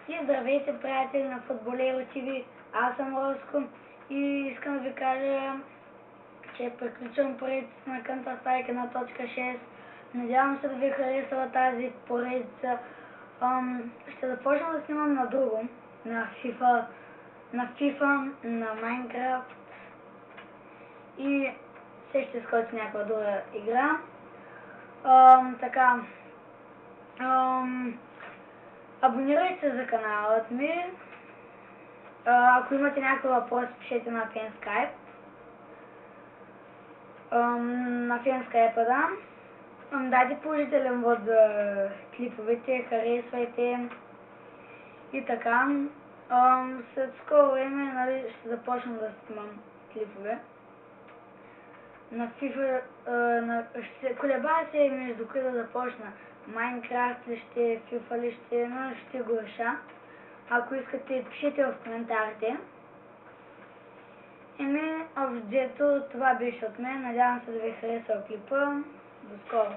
И здравейте, приятели на Футболеро ТВ, аз съм Роско и искам да ви кажа, че приключвам поредицата на Counter-Strike 1.6. Надявам се да ви харесва тази поредица. Ще започна да снимам на друго, на FIFA, на Minecraft и ще скочи някаква друга игра. Така. Абонирайте се за каналът ми. Ако имате някакви въпроси, пишете на FanSkype. На FanSkype, да. Дайте положителен вод за клиповете, харесвайте и така. След скоро време ще започна да снимам клипове. На FIFA ще колебая се между кои да започна. Майнкрафт ли ще, FIFA ли ще, но ще го реша. Ако искате, пишете в коментарите. Общо това беше от мен. Надявам се да ви харесва клипа. До скоро!